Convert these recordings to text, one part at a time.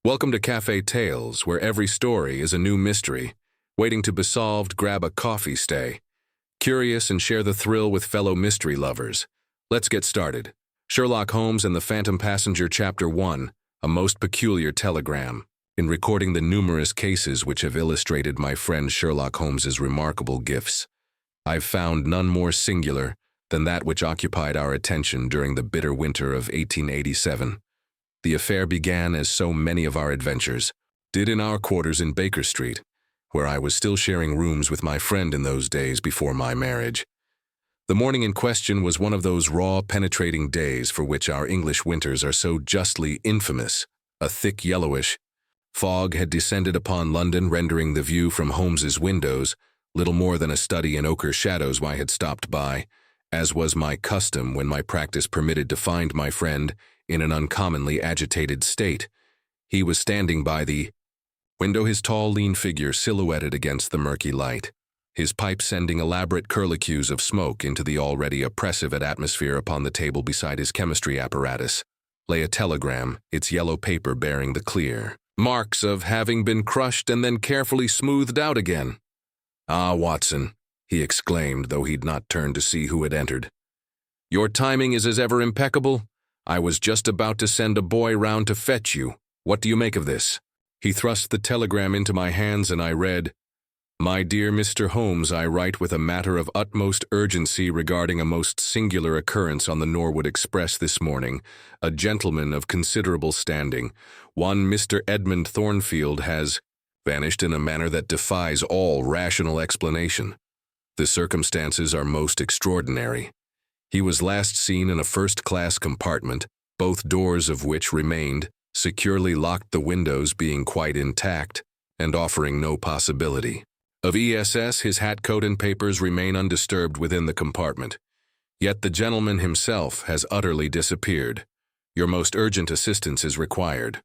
Welcome to Cafe Tales, where every story is a new mystery. Waiting to be solved, grab a coffee stay. Curious and share the thrill with fellow mystery lovers. Let's get started. Sherlock Holmes and the Phantom Passenger Chapter 1, A Most Peculiar Telegram. In recording the numerous cases which have illustrated my friend Sherlock Holmes's remarkable gifts, I've found none more singular than that which occupied our attention during the bitter winter of 1887. The affair began, as so many of our adventures did, in our quarters in Baker Street, where I was still sharing rooms with my friend in those days before my marriage. The morning in question was one of those raw, penetrating days for which our English winters are so justly infamous. A thick yellowish fog had descended upon London, rendering the view from Holmes's windows little more than a study in ochre shadows. I had stopped by, as was my custom when my practice permitted, to find my friend in an uncommonly agitated state. He was standing by the window, his tall, lean figure silhouetted against the murky light, his pipe sending elaborate curlicues of smoke into the already oppressive atmosphere. Upon the table beside his chemistry apparatus lay a telegram, its yellow paper bearing the clear marks of having been crushed and then carefully smoothed out again. "Ah, Watson," he exclaimed, though he'd not turned to see who had entered. "Your timing is as ever impeccable. I was just about to send a boy round to fetch you. What do you make of this?" He thrust the telegram into my hands, and I read, "My dear Mr. Holmes, I write with a matter of utmost urgency regarding a most singular occurrence on the Norwood Express this morning. A gentleman of considerable standing, one Mr. Edmund Thornfield, has vanished in a manner that defies all rational explanation. The circumstances are most extraordinary. He was last seen in a first-class compartment, both doors of which remained securely locked, the windows being quite intact and offering no possibility of ESS. His hat, coat, and papers remain undisturbed within the compartment. Yet the gentleman himself has utterly disappeared. Your most urgent assistance is required.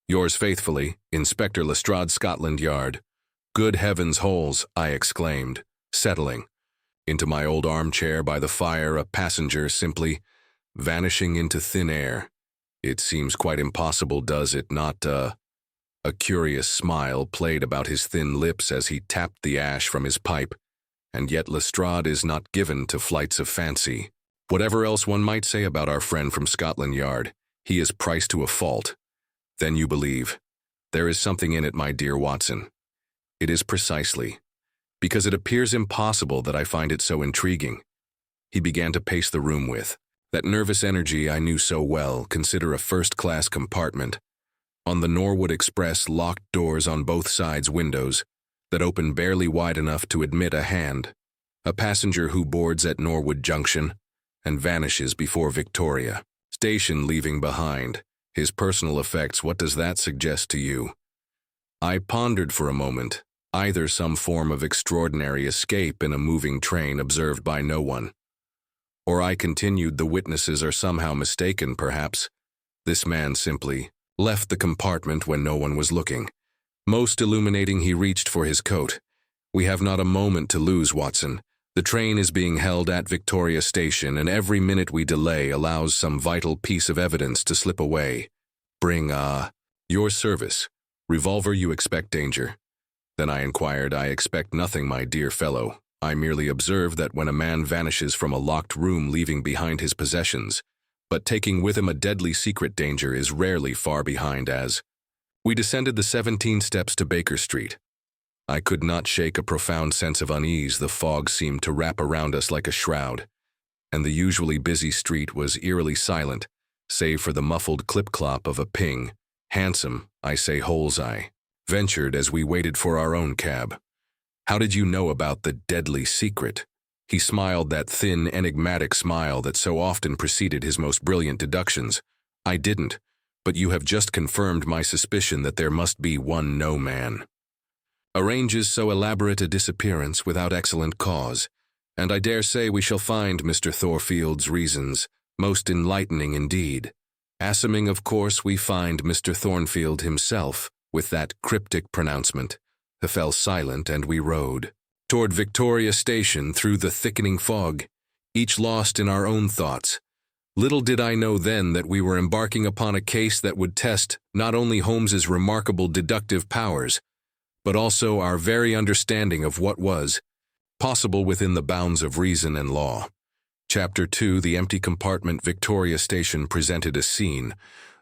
Yours faithfully, Inspector Lestrade, Scotland Yard." "Good heavens, Holes!" I exclaimed, settling into my old armchair by the fire. "A passenger simply vanishing into thin air. It seems quite impossible, does it not?" A curious smile played about his thin lips as he tapped the ash from his pipe. "And yet Lestrade is not given to flights of fancy. Whatever else one might say about our friend from Scotland Yard, he is priced to a fault." "Then you believe there is something in it, my dear Watson." "It is precisely because it appears impossible that I find it so intriguing." He began to pace the room with that nervous energy I knew so well. "Consider a first-class compartment. On the Norwood Express, locked doors on both sides, windows that open barely wide enough to admit a hand. A passenger who boards at Norwood Junction and vanishes before Victoria Station, leaving behind his personal effects. What does that suggest to you?" I pondered for a moment. Either some form of extraordinary escape in a moving train observed by no one, or, I continued, the witnesses are somehow mistaken. Perhaps this man simply left the compartment when no one was looking. Most illuminating, he reached for his coat. "We have not a moment to lose, Watson. The train is being held at Victoria Station, and every minute we delay allows some vital piece of evidence to slip away. Bring, your service. Revolver. You expect danger?" Then I inquired. "I expect nothing, my dear fellow. I merely observe that when a man vanishes from a locked room, leaving behind his possessions, but taking with him a deadly secret, danger is rarely far behind." As we descended the 17 steps to Baker Street, I could not shake a profound sense of unease. The fog seemed to wrap around us like a shroud, and the usually busy street was eerily silent, save for the muffled clip-clop of a ping. "Hansom, I say, Holes," I ventured as we waited for our own cab. "How did you know about the deadly secret?" He smiled, that thin, enigmatic smile that so often preceded his most brilliant deductions. "I didn't, but you have just confirmed my suspicion that there must be one. No man arranges so elaborate a disappearance without excellent cause, and I dare say we shall find Mr. Thornfield's reasons most enlightening indeed. Assuming, of course, we find Mr. Thornfield himself." With that cryptic pronouncement, he fell silent, and we rode toward Victoria Station through the thickening fog, each lost in our own thoughts. Little did I know then that we were embarking upon a case that would test not only Holmes's remarkable deductive powers, but also our very understanding of what was possible within the bounds of reason and law. Chapter 2, The Empty Compartment. Victoria Station presented a scene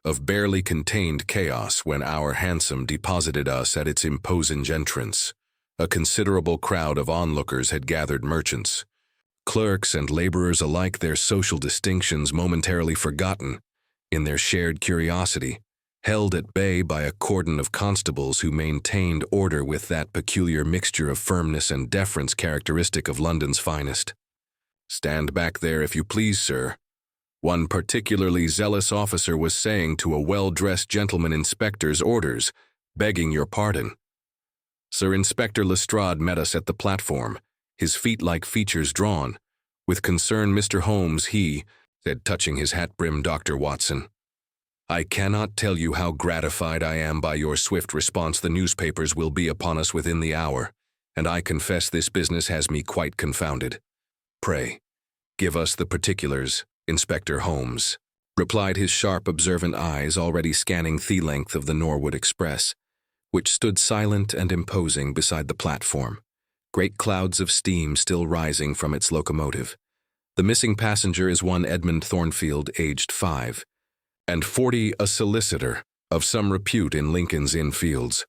of barely contained chaos when our hansom deposited us at its imposing entrance. A considerable crowd of onlookers had gathered, merchants, clerks, and laborers alike, their social distinctions momentarily forgotten in their shared curiosity, held at bay by a cordon of constables who maintained order with that peculiar mixture of firmness and deference characteristic of London's finest. "Stand back there, if you please, sir," one particularly zealous officer was saying to a well-dressed gentleman inspector's orders, "begging your pardon." Sir Inspector Lestrade met us at the platform, his feet-like features drawn. With concern, "Mr. Holmes," he said, touching his hat-brim, "Dr. Watson, I cannot tell you how gratified I am by your swift response. The newspapers will be upon us within the hour, and I confess this business has me quite confounded. Pray, give us the particulars, Inspector Holmes," replied his sharp, observant eyes already scanning the length of the Norwood Express, which stood silent and imposing beside the platform, great clouds of steam still rising from its locomotive. The missing passenger is one Edmund Thornfield, aged 5, and 40, a solicitor of some repute in Lincoln's Inn Fields.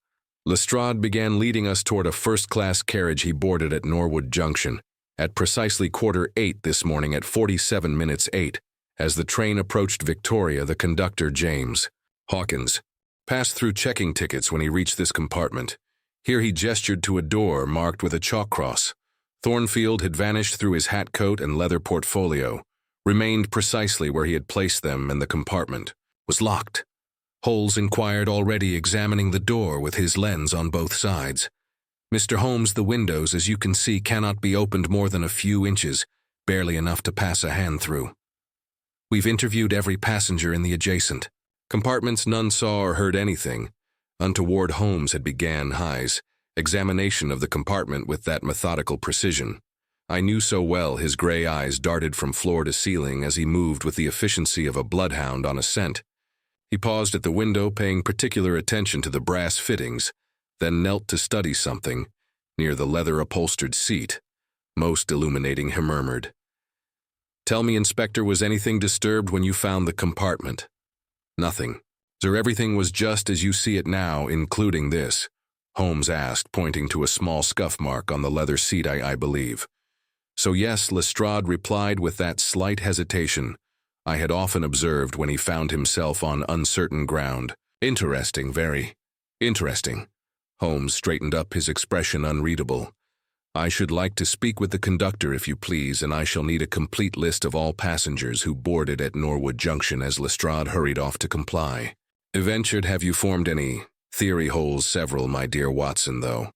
Lestrade began leading us toward a first-class carriage he boarded at Norwood Junction at precisely 8:15 this morning at 47 minutes 8. As the train approached Victoria, the conductor, James Hawkins, passed through checking tickets when he reached this compartment. Here he gestured to a door marked with a chalk cross. Thornfield had vanished through his hat coat and leather portfolio, remained precisely where he had placed them, and the compartment was locked. Holmes inquired, already examining the door with his lens on both sides. "Mr. Holmes, the windows, as you can see, cannot be opened more than a few inches, barely enough to pass a hand through. We've interviewed every passenger in the adjacent compartments. None saw or heard anything." Untoward, Holmes had began his examination of the compartment with that methodical precision. I knew so well his gray eyes darted from floor to ceiling as he moved with the efficiency of a bloodhound on a scent. He paused at the window, paying particular attention to the brass fittings, then knelt to study something near the leather-upholstered seat. Most illuminating, he murmured, "Tell me, Inspector, was anything disturbed when you found the compartment?" "Nothing, sir. Everything was just as you see it now, including this," Holmes asked, pointing to a small scuff mark on the leather seat. I believe. "So yes," Lestrade replied with that slight hesitation I had often observed when he found himself on uncertain ground. "Interesting, very interesting." Holmes straightened up, his expression unreadable. "I should like to speak with the conductor, if you please, and I shall need a complete list of all passengers who boarded at Norwood Junction." As Lestrade hurried off to comply, he ventured, "Have you formed any theory?" "Holes, several, my dear Watson, though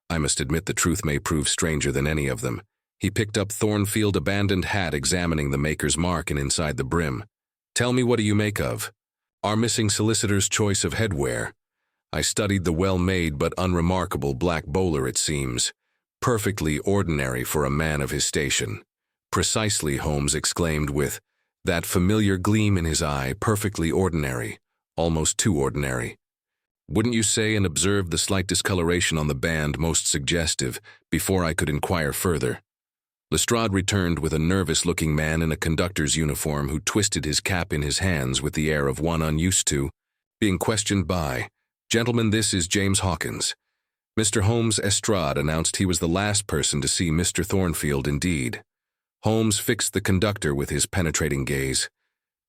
I must admit the truth may prove stranger than any of them." He picked up Thornfield's abandoned hat, examining the maker's mark and inside the brim. "Tell me, what do you make of our missing solicitor's choice of headwear?" I studied the well-made but unremarkable black bowler. "It seems perfectly ordinary for a man of his station." "Precisely," Holmes exclaimed with that familiar gleam in his eye. "Perfectly ordinary, almost too ordinary, wouldn't you say?" And observed the slight discoloration on the band, most suggestive, before I could inquire further. Lestrade returned with a nervous-looking man in a conductor's uniform who twisted his cap in his hands with the air of one unused to being questioned by, "Gentlemen, this is James Hawkins." Mr. Holmes Lestrade announced he was the last person to see Mr. Thornfield. "Indeed." Holmes fixed the conductor with his penetrating gaze.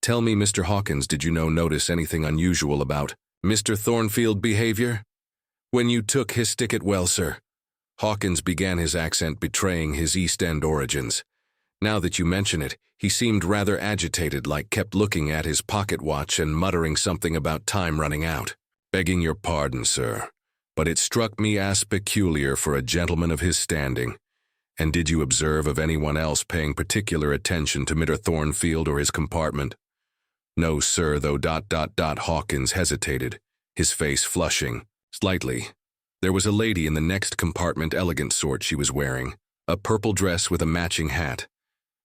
"Tell me, Mr. Hawkins, did you notice anything unusual about Mr. Thornfield's behavior when you took his ticket?" "Well, sir," Hawkins began, his accent betraying his East End origins, "now that you mention it, he seemed rather agitated, like kept looking at his pocket watch and muttering something about time running out." "Begging your pardon, sir, but it struck me as peculiar for a gentleman of his standing." "And did you observe of anyone else paying particular attention to Mr. Thornfield or his compartment?" "No, sir, though Hawkins hesitated, his face flushing slightly. "There was a lady in the next compartment, elegant sort she was wearing, a purple dress with a matching hat.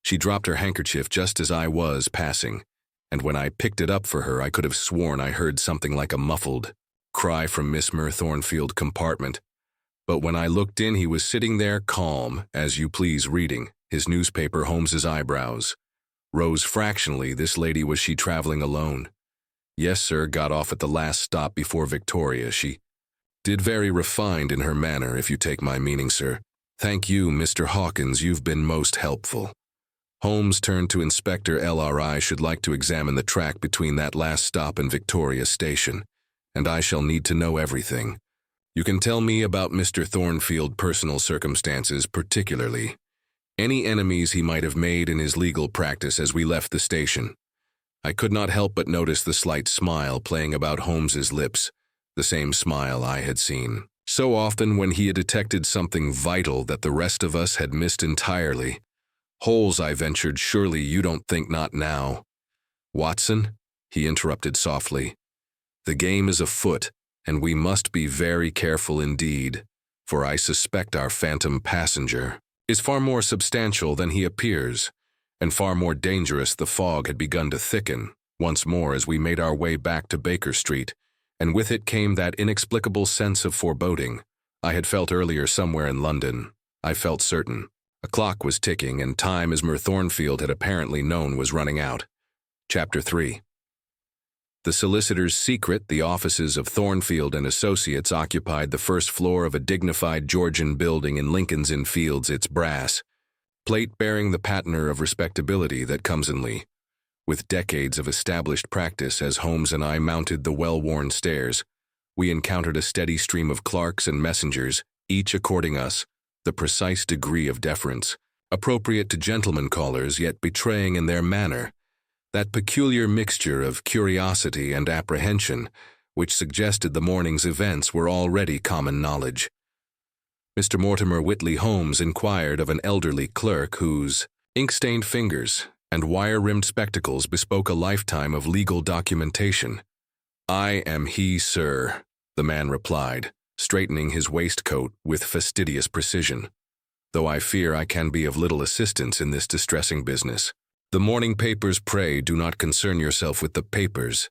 She dropped her handkerchief just as I was passing, and when I picked it up for her, I could have sworn I heard something like a muffled cry from Miss Thornfield's compartment. But when I looked in, he was sitting there calm, as you please, reading his newspaper. Holmes's eyebrows rose fractionally. This lady, was she traveling alone? Yes, sir, got off at the last stop before Victoria. She did very refined in her manner, if you take my meaning, sir. Thank you, Mr. Hawkins, you've been most helpful. Holmes turned to Inspector LRI. Should like to examine the track between that last stop and Victoria Station, and I shall need to know everything. You can tell me about Mr. Thornfield personal circumstances, particularly any enemies he might have made in his legal practice as we left the station. I could not help but notice the slight smile playing about Holmes's lips, the same smile I had seen so often when he had detected something vital that the rest of us had missed entirely. Holes, I ventured, surely you don't think not now. Watson, he interrupted softly, the game is afoot, and we must be very careful indeed, for I suspect our phantom passenger is far more substantial than he appears, and far more dangerous. The fog had begun to thicken once more as we made our way back to Baker Street, and with it came that inexplicable sense of foreboding I had felt earlier somewhere in London. I felt certain. A clock was ticking, and time, as Thornfield had apparently known, was running out. Chapter 3. The solicitor's secret. The offices of Thornfield and Associates occupied the first floor of a dignified Georgian building in Lincoln's Inn Fields. Its brass plate bearing the patina of respectability that comes in Lee. With decades of established practice, as Holmes and I mounted the well-worn stairs, we encountered a steady stream of clerks and messengers, each according us the precise degree of deference appropriate to gentlemen callers, yet betraying in their manner that peculiar mixture of curiosity and apprehension which suggested the morning's events were already common knowledge. Mr. Mortimer Whitley Holmes inquired of an elderly clerk whose ink-stained fingers and wire-rimmed spectacles bespoke a lifetime of legal documentation. I am he, sir, the man replied, straightening his waistcoat with fastidious precision, though I fear I can be of little assistance in this distressing business. The morning papers, pray do not concern yourself with the papers,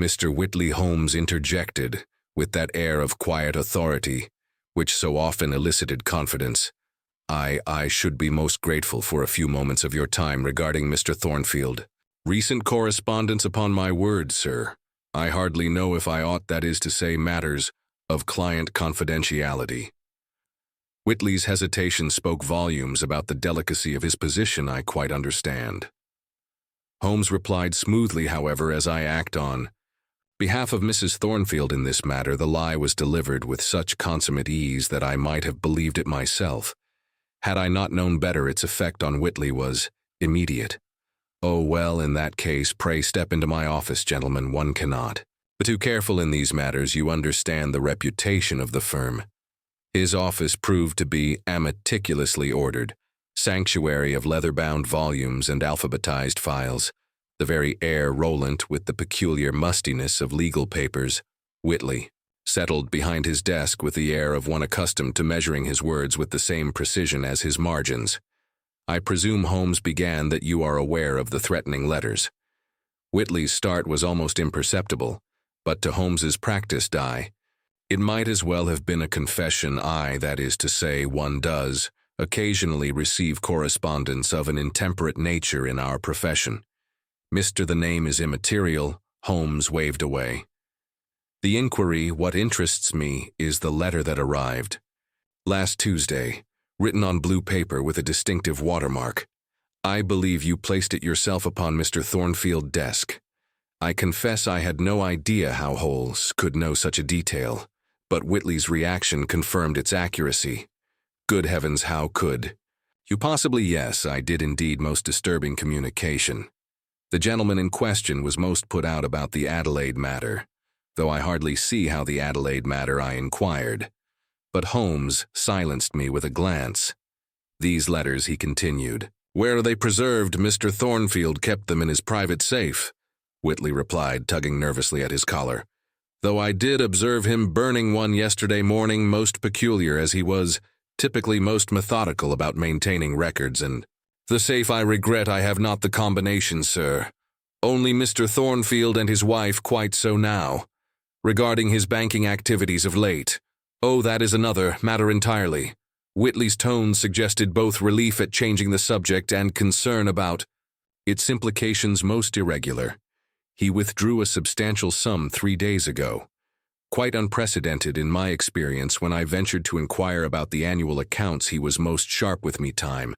Mr. Whitley Holmes interjected, with that air of quiet authority which so often elicited confidence. I should be most grateful for a few moments of your time regarding Mr. Thornfield. Recent correspondence, upon my word, sir. I hardly know if I ought, that is to say, matters of client confidentiality. Whitley's hesitation spoke volumes about the delicacy of his position. I quite understand. Holmes replied smoothly, however, as I act on behalf of Mrs. Thornfield in this matter. The lie was delivered with such consummate ease that I might have believed it myself, had I not known better. Its effect on Whitley was immediate. Oh, well, in that case, pray step into my office, gentlemen. One cannot be too careful in these matters. You understand the reputation of the firm. His office proved to be a meticulously ordered sanctuary of leather-bound volumes and alphabetized files, the very air rollant with the peculiar mustiness of legal papers. Whitley settled behind his desk with the air of one accustomed to measuring his words with the same precision as his margins. I presume, Holmes began, that you are aware of the threatening letters. Whitley's start was almost imperceptible, but to Holmes's practiced eye, it might as well have been a confession. That is to say, one does occasionally receive correspondence of an intemperate nature in our profession. Mr. The name is immaterial. Holmes waved away. The inquiry, what interests me, is the letter that arrived last Tuesday, written on blue paper with a distinctive watermark. I believe you placed it yourself upon Mr. Thornfield's desk. I confess I had no idea how Holmes could know such a detail, but Whitley's reaction confirmed its accuracy. Good heavens, how could you possibly? Yes, I did indeed. Most disturbing communication. The gentleman in question was most put out about the Adelaide matter, though I hardly see how the Adelaide matter, I inquired. But Holmes silenced me with a glance. These letters, he continued. Where are they preserved? Mr. Thornfield kept them in his private safe, Whitley replied, tugging nervously at his collar. Though I did observe him burning one yesterday morning, most peculiar, as he was typically most methodical about maintaining records, and The safe, I regret I have not the combination, sir. Only Mr. Thornfield and his wife quite so now. Regarding his banking activities of late. Oh, that is another matter entirely. Whitley's tone suggested both relief at changing the subject and concern about its implications most irregular. He withdrew a substantial sum 3 days ago. Quite unprecedented in my experience. When I ventured to inquire about the annual accounts, he was most sharp with me. Time.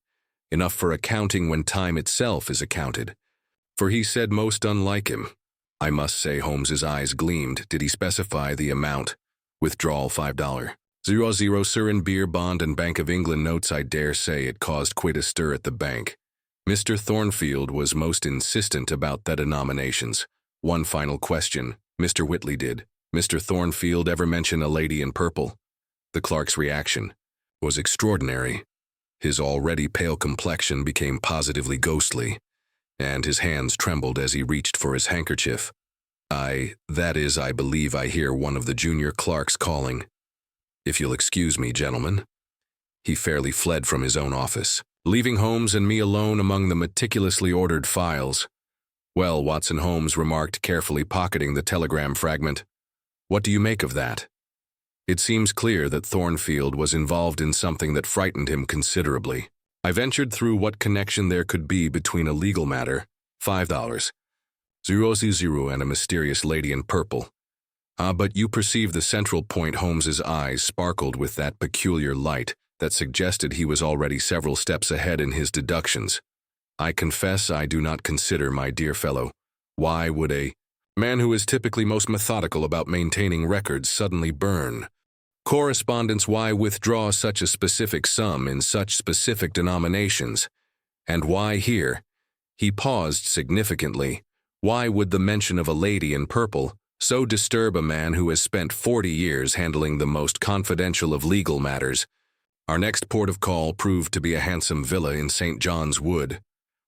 Enough for accounting when time itself is accounted. For he said most unlike him. I must say Holmes's eyes gleamed. Did he specify the amount? Withdrawal $5.00, sir, in beer, bond, and Bank of England notes. I dare say it caused quite a stir at the bank. Mr. Thornfield was most insistent about the denominations. One final question. Mr. Whitley, did Mr. Thornfield ever mention a lady in purple? The clerk's reaction was extraordinary. His already pale complexion became positively ghostly, and his hands trembled as he reached for his handkerchief. I believe I hear one of the junior clerks calling. If you'll excuse me, gentlemen. He fairly fled from his own office, leaving Holmes and me alone among the meticulously ordered files. Well, Watson, Holmes remarked, carefully pocketing the telegram fragment. What do you make of that? It seems clear that Thornfield was involved in something that frightened him considerably. I ventured through what connection there could be between a legal matter, $5.00, and a mysterious lady in purple. But you perceive the central point. Holmes's eyes sparkled with that peculiar light that suggested he was already several steps ahead in his deductions. I confess I do not consider, my dear fellow, why would a man who is typically most methodical about maintaining records suddenly burn correspondence? Why withdraw such a specific sum in such specific denominations? And why here? He paused significantly. Why would the mention of a lady in purple so disturb a man who has spent 40 years handling the most confidential of legal matters? Our next port of call proved to be a handsome villa in St. John's Wood,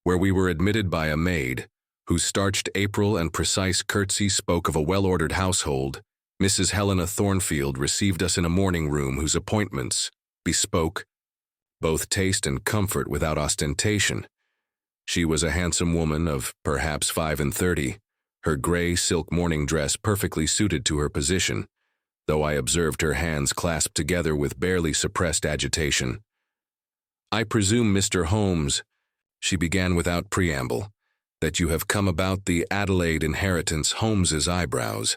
where we were admitted by a maid, whose starched apron and precise curtsy spoke of a well-ordered household. Mrs. Helena Thornfield received us in a morning room whose appointments bespoke both taste and comfort without ostentation. She was a handsome woman of perhaps 35, her gray silk morning dress perfectly suited to her position, though I observed her hands clasped together with barely suppressed agitation. I presume, Mr. Holmes, she began without preamble, that you have come about the Adelaide inheritance. Holmes's eyebrows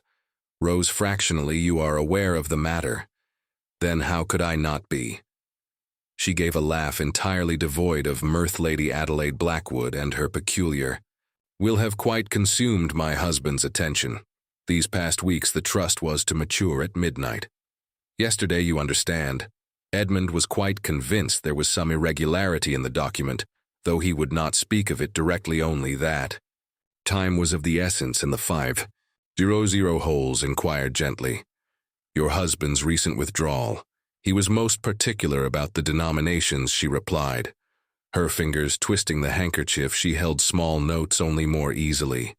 rose fractionally. You are aware of the matter. Then how could I not be? She gave a laugh entirely devoid of mirth. Lady Adelaide Blackwood and her peculiar will have quite consumed my husband's attention. These past weeks the trust was to mature at midnight. Yesterday, you understand, Edmund was quite convinced there was some irregularity in the document, though he would not speak of it directly, only that time was of the essence, and the 500 holes inquired gently. Your husband's recent withdrawal. He was most particular about the denominations, she replied, her fingers twisting the handkerchief she held. Small notes, only more easily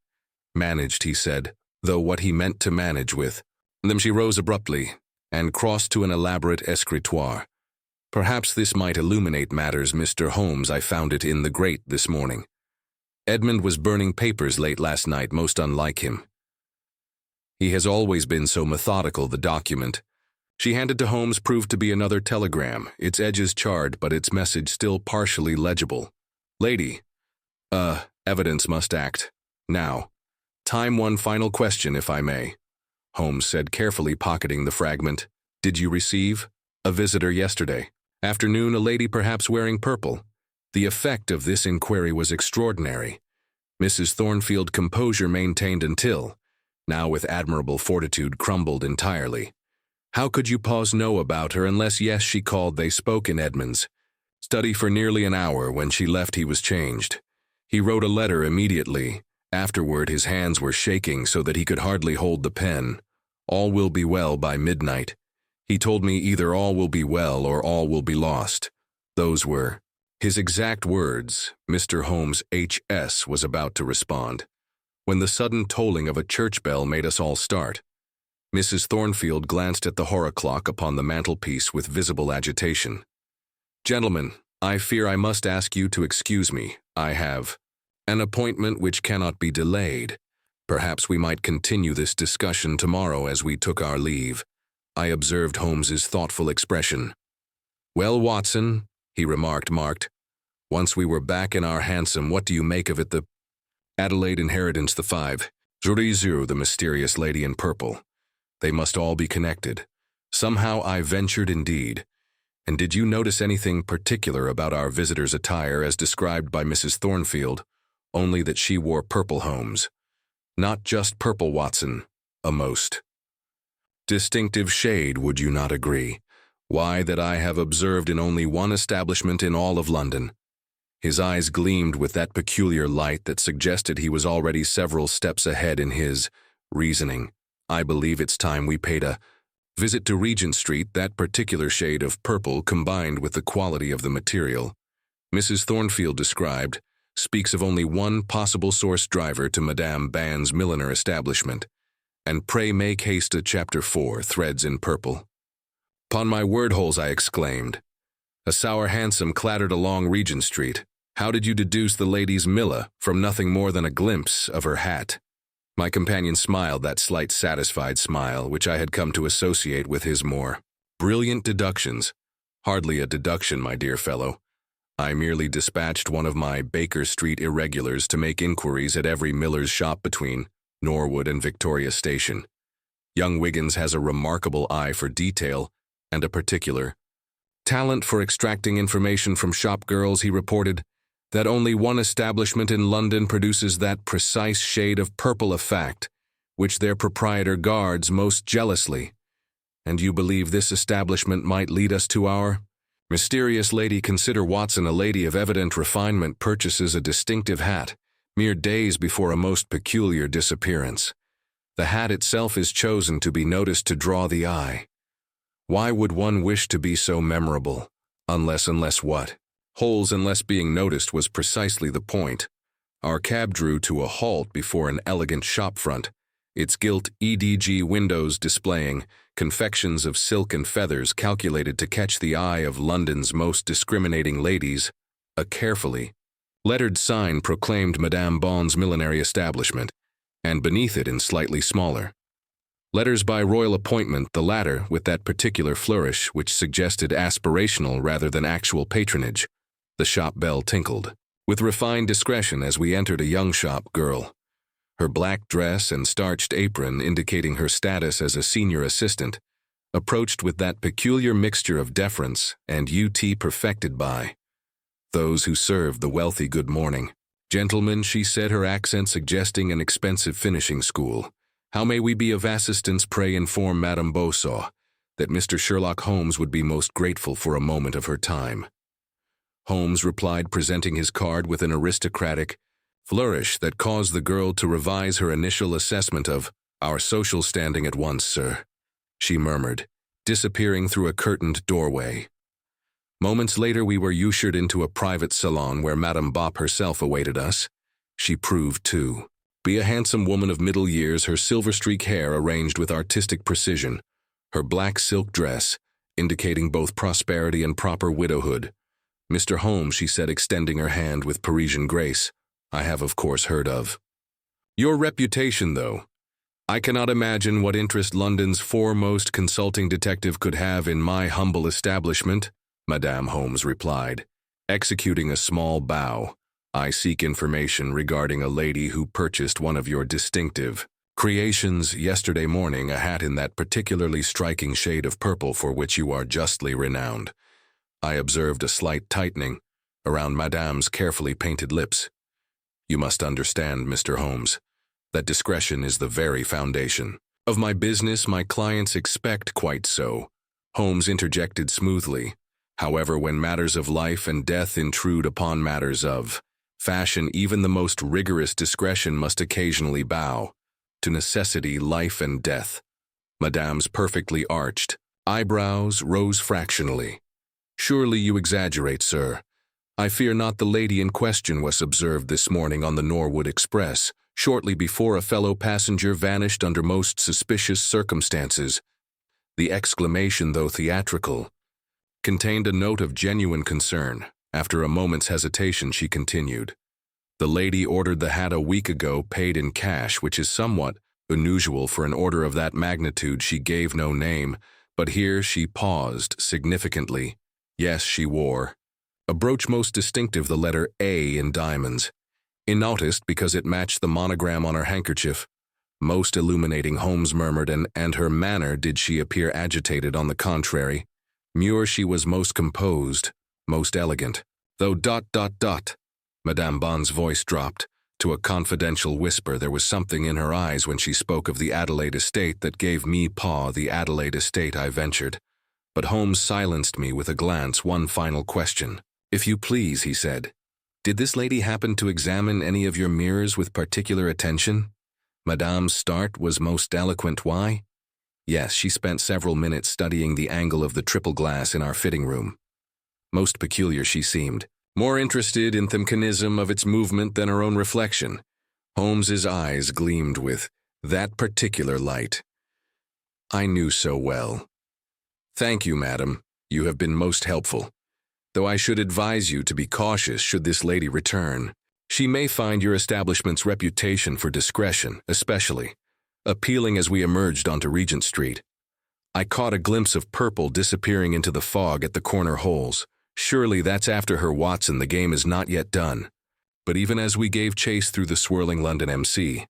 managed, he said, though what he meant to manage with them. She rose abruptly and crossed to an elaborate escritoire. Perhaps this might illuminate matters, Mr. Holmes. I found it in the grate this morning. Edmund was burning papers late last night, most unlike him. He has always been so methodical. The document she handed to Holmes proved to be another telegram, its edges charred but its message still partially legible. Lady, evidence must act. Now. Time. One final question, if I may. Holmes said, carefully pocketing the fragment. Did you receive a visitor yesterday afternoon, a lady perhaps wearing purple? The effect of this inquiry was extraordinary. Mrs. Thornfield's composure maintained until, now with admirable fortitude, crumbled entirely. How could you know about her unless? Yes, she called. They spoke in Edmund's study for nearly an hour. When she left, he was changed. He wrote a letter immediately. Afterward, his hands were shaking so that he could hardly hold the pen. All will be well by midnight. He told me either all will be well or all will be lost. Those were his exact words. Mr. Holmes H.S. was about to respond, when the sudden tolling of a church bell made us all start. Mrs. Thornfield glanced at the horror clock upon the mantelpiece with visible agitation. Gentlemen, I fear I must ask you to excuse me. I have an appointment which cannot be delayed. Perhaps we might continue this discussion tomorrow as we took our leave. I observed Holmes's thoughtful expression. Well, Watson, he remarked, once we were back in our hansom, what do you make of it? The Adelaide inheritance, the 5. Zurizu, the mysterious lady in purple. They must all be connected. Somehow I ventured indeed. And did you notice anything particular about our visitor's attire as described by Mrs. Thornfield? Only that she wore purple, Holmes. Not just purple, Watson. A most distinctive shade, would you not agree? Why, that I have observed in only one establishment in all of London. His eyes gleamed with that peculiar light that suggested he was already several steps ahead in his reasoning. I believe it's time we paid a visit to Regent Street. That particular shade of purple, combined with the quality of the material Mrs. Thornfield described, speaks of only one possible source driver to Madame Band's milliner establishment. And pray make haste to Chapter 4, Threads in Purple. "'Pon my word, Holes," I exclaimed. A sour hansom clattered along Regent Street. How did you deduce the lady's Milla from nothing more than a glimpse of her hat? My companion smiled, that slight satisfied smile which I had come to associate with his more brilliant deductions. Hardly a deduction, my dear fellow. I merely dispatched one of my Baker Street irregulars to make inquiries at every miller's shop between Norwood and Victoria Station. Young Wiggins has a remarkable eye for detail and a particular talent for extracting information from shop girls. He reported that only one establishment in London produces that precise shade of purple, a fact which their proprietor guards most jealously. And you believe this establishment might lead us to our mysterious lady? Consider, Watson, a lady of evident refinement purchases a distinctive hat mere days before a most peculiar disappearance. The hat itself is chosen to be noticed to draw the eye. Why would one wish to be so memorable? Unless what? Holes, unless being noticed was precisely the point. Our cab drew to a halt before an elegant shop front, its gilt EDG windows displaying confections of silk and feathers calculated to catch the eye of London's most discriminating ladies. A carefully lettered sign proclaimed Madame Bond's millinery establishment, and beneath it, in slightly smaller letters, by royal appointment, the latter with that particular flourish which suggested aspirational rather than actual patronage. The shop bell tinkled with refined discretion as we entered. A young shop girl, her black dress and starched apron indicating her status as a senior assistant, approached with that peculiar mixture of deference and perfected by those who served the wealthy. "Good morning, gentlemen," she said, her accent suggesting an expensive finishing school. "How may we be of assistance? Pray inform Madame Beaussaw that Mr. Sherlock Holmes would be most grateful for a moment of her time." Holmes replied, presenting his card with an aristocratic flourish that caused the girl to revise her initial assessment of our social standing. "At once, sir," she murmured, disappearing through a curtained doorway. Moments later we were ushered into a private salon where Madame Bopp herself awaited us. She proved to be a handsome woman of middle years, her silver-streak hair arranged with artistic precision, her black silk dress indicating both prosperity and proper widowhood. "Mr. Holmes," she said, extending her hand with Parisian grace, "I have of course heard of your reputation, though I cannot imagine what interest London's foremost consulting detective could have in my humble establishment," Madame Holmes replied, executing a small bow. "I seek information regarding a lady who purchased one of your distinctive creations yesterday morning, a hat in that particularly striking shade of purple for which you are justly renowned." I observed a slight tightening around Madame's carefully painted lips. "You must understand, Mr. Holmes, that discretion is the very foundation of my business. My clients expect quite so," Holmes interjected smoothly. "However, when matters of life and death intrude upon matters of fashion, even the most rigorous discretion must occasionally bow to necessity. Life and death." Madame's perfectly arched eyebrows rose fractionally. "Surely you exaggerate, sir. I fear not. The lady in question was observed this morning on the Norwood Express, shortly before a fellow passenger vanished under most suspicious circumstances." The exclamation, though theatrical, contained a note of genuine concern. After a moment's hesitation, she continued. The lady ordered the hat a week ago, paid in cash, which is somewhat unusual for an order of that magnitude. She gave no name, but here she paused significantly. Yes, she wore a brooch most distinctive, the letter A in diamonds. I noticed because it matched the monogram on her handkerchief. Most illuminating, Holmes murmured, and her manner did she appear agitated. On the contrary, Muir, she was most composed, most elegant. Though ... Madame Bond's voice dropped to a confidential whisper. There was something in her eyes when she spoke of the Adelaide estate that gave me pause. The Adelaide estate, I ventured. But Holmes silenced me with a glance. One final question. If you please, he said. Did this lady happen to examine any of your mirrors with particular attention? Madame's start was most eloquent. Why? Yes, she spent several minutes studying the angle of the triple glass in our fitting room. Most peculiar she seemed, more interested in the mechanism of its movement than her own reflection. Holmes's eyes gleamed with that particular light. I knew so well. Thank you, madam. You have been most helpful. Though I should advise you to be cautious should this lady return. She may find your establishment's reputation for discretion, especially, appealing. As we emerged onto Regent Street, I caught a glimpse of purple disappearing into the fog at the corner holes. Surely that's after her, Watson. The game is not yet done. But even as we gave chase through the swirling London MC,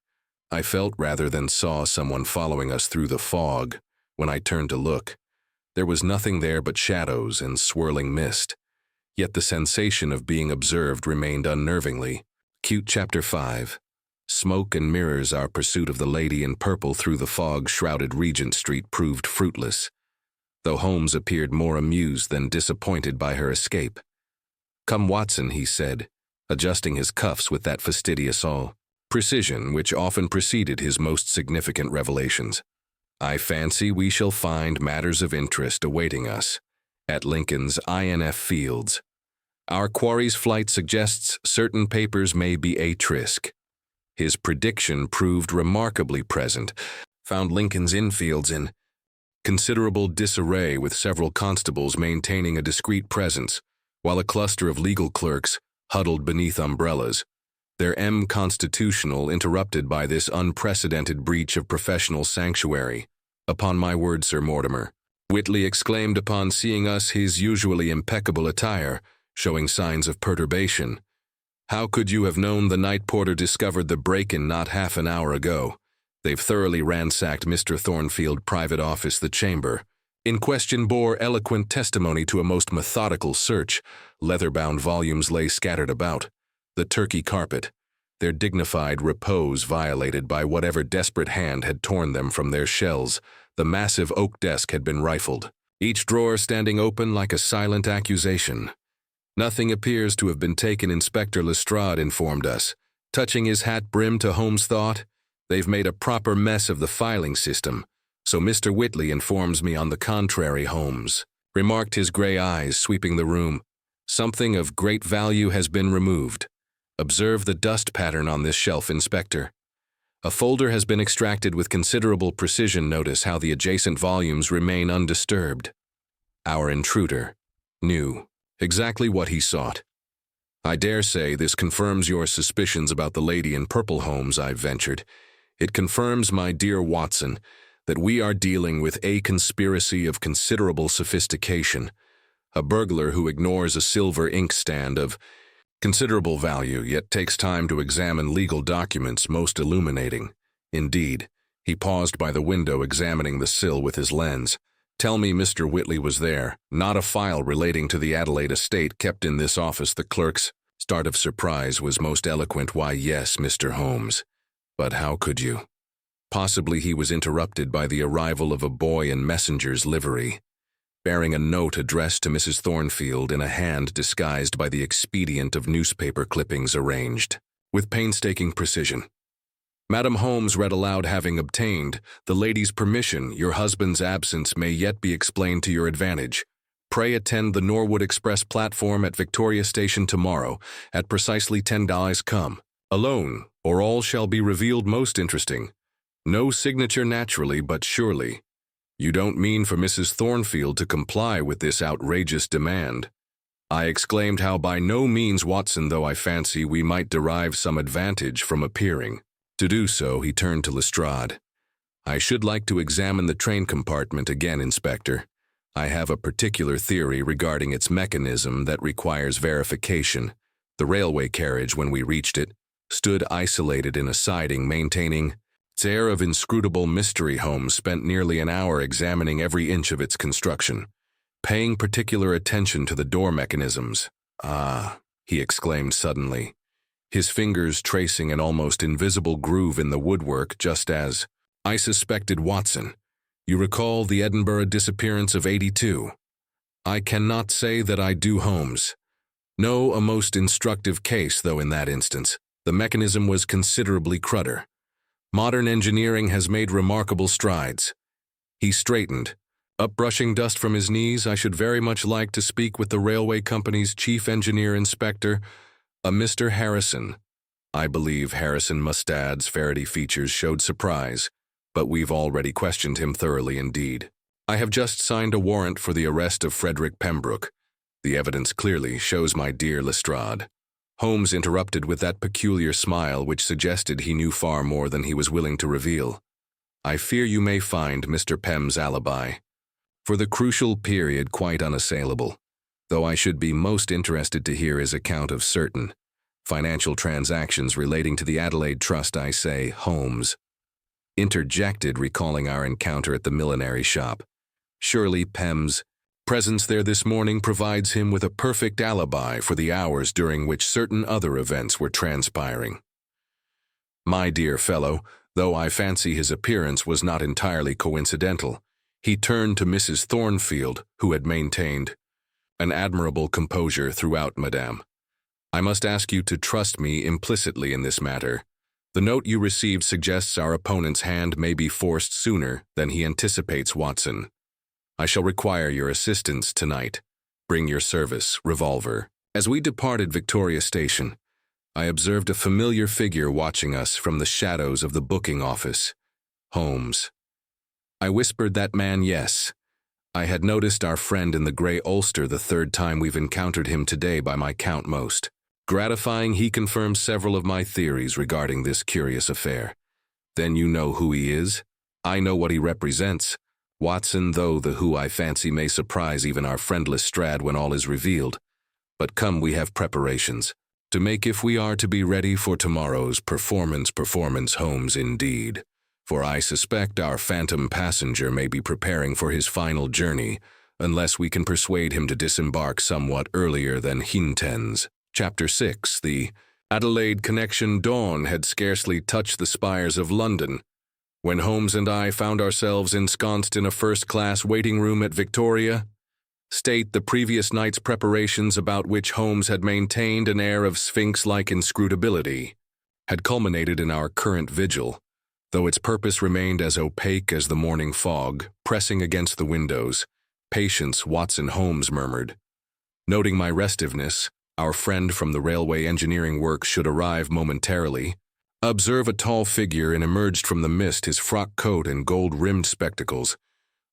I felt rather than saw someone following us through the fog. When I turned to look, there was nothing there but shadows and swirling mist. Yet the sensation of being observed remained unnervingly. Cute. Chapter 5. Smoke and mirrors. Our pursuit of the lady in purple through the fog-shrouded Regent Street proved fruitless, though Holmes appeared more amused than disappointed by her escape. Come, Watson, he said, adjusting his cuffs with that fastidious precision which often preceded his most significant revelations. I fancy we shall find matters of interest awaiting us at Lincoln's INF Fields. Our quarry's flight suggests certain papers may be a tryst. His prediction proved remarkably present. Found Lincoln's infields in considerable disarray, with several constables maintaining a discreet presence, while a cluster of legal clerks huddled beneath umbrellas, their constitutional interrupted by this unprecedented breach of professional sanctuary. Upon my word, Sir Mortimer, Whitley exclaimed upon seeing us, his usually impeccable attire showing signs of perturbation. How could you have known? The night porter discovered the break-in not half an hour ago. They've thoroughly ransacked Mr. Thornfield's private office. The chamber in question bore eloquent testimony to a most methodical search. Leather-bound volumes lay scattered about the turkey carpet, their dignified repose violated by whatever desperate hand had torn them from their shells. The massive oak desk had been rifled, each drawer standing open like a silent accusation. Nothing appears to have been taken, Inspector Lestrade informed us, touching his hat brim to Holmes' thought. They've made a proper mess of the filing system, so Mr. Whitley informs me. On the contrary, Holmes remarked, his gray eyes sweeping the room. Something of great value has been removed. Observe the dust pattern on this shelf, Inspector. A folder has been extracted with considerable precision. Notice how the adjacent volumes remain undisturbed. Our intruder knew exactly what he sought. I dare say this confirms your suspicions about the lady in purple, Holmes, I ventured. It confirms, my dear Watson, that we are dealing with a conspiracy of considerable sophistication, a burglar who ignores a silver inkstand of considerable value, yet takes time to examine legal documents most illuminating. Indeed, he paused by the window, examining the sill with his lens. Tell me Mr. Whitley was there. Not a file relating to the Adelaide estate kept in this office. The clerk's start of surprise was most eloquent. Why, yes, Mr. Holmes. But how could you? Possibly he was interrupted by the arrival of a boy in messenger's livery, bearing a note addressed to Mrs. Thornfield in a hand disguised by the expedient of newspaper clippings arranged with painstaking precision. Madam Holmes read aloud, having obtained the lady's permission, your husband's absence may yet be explained to your advantage. Pray attend the Norwood Express platform at Victoria Station tomorrow at precisely $10. Come alone, or all shall be revealed most interesting. No signature, naturally, but surely. You don't mean for Mrs. Thornfield to comply with this outrageous demand? I exclaimed how by no means, Watson, though I fancy we might derive some advantage from appearing. To do so, he turned to Lestrade. I should like to examine the train compartment again, Inspector. I have a particular theory regarding its mechanism that requires verification. The railway carriage, when we reached it, stood isolated in a siding, maintaining its air of inscrutable mystery. Holmes spent nearly an hour examining every inch of its construction, paying particular attention to the door mechanisms. Ah, he exclaimed suddenly, his fingers tracing an almost invisible groove in the woodwork, just as I suspected. Watson, you recall the Edinburgh disappearance of '82? I cannot say that I do, Holmes. No, a most instructive case, though in that instance, the mechanism was considerably crudder. Modern engineering has made remarkable strides. He straightened, up brushing dust from his knees. I should very much like to speak with the railway company's chief engineer, Inspector, a Mr. Harrison. I believe Harrison Mustad's ferrety features showed surprise, but we've already questioned him thoroughly indeed. I have just signed a warrant for the arrest of Frederick Pembroke. The evidence clearly shows, my dear Lestrade. Holmes interrupted with that peculiar smile which suggested he knew far more than he was willing to reveal. I fear you may find Mr. Pem's alibi, for the crucial period, quite unassailable, though I should be most interested to hear his account of certain financial transactions relating to the Adelaide Trust. I say, Holmes interjected, recalling our encounter at the millinery shop. Surely Pem's presence there this morning provides him with a perfect alibi for the hours during which certain other events were transpiring. My dear fellow, though I fancy his appearance was not entirely coincidental, he turned to Mrs. Thornfield, who had maintained an admirable composure throughout. Madame, I must ask you to trust me implicitly in this matter. The note you received suggests our opponent's hand may be forced sooner than he anticipates. Watson, I shall require your assistance tonight. Bring your service revolver. As we departed Victoria Station, I observed a familiar figure watching us from the shadows of the booking office. Holmes. I whispered, that man, yes. I had noticed our friend in the gray ulster the third time we've encountered him today, by my count most gratifying. He confirmed several of my theories regarding this curious affair. Then you know who he is? I know what he represents, Watson, though the who, I fancy, may surprise even our friend Lestrade when all is revealed. But come, we have preparations to make if we are to be ready for tomorrow's performance, Holmes, indeed. For I suspect our phantom passenger may be preparing for his final journey, unless we can persuade him to disembark somewhat earlier than he intends. Chapter 6. The Adelaide connection. Dawn had scarcely touched the spires of London when Holmes and I found ourselves ensconced in a first-class waiting room at Victoria State. The previous night's preparations, about which Holmes had maintained an air of sphinx-like inscrutability, had culminated in our current vigil, though its purpose remained as opaque as the morning fog pressing against the windows. Patience, Watson, Holmes murmured. Noting my restiveness, our friend from the railway engineering works should arrive momentarily. Observe a tall figure and emerged from the mist, his frock coat and gold-rimmed spectacles,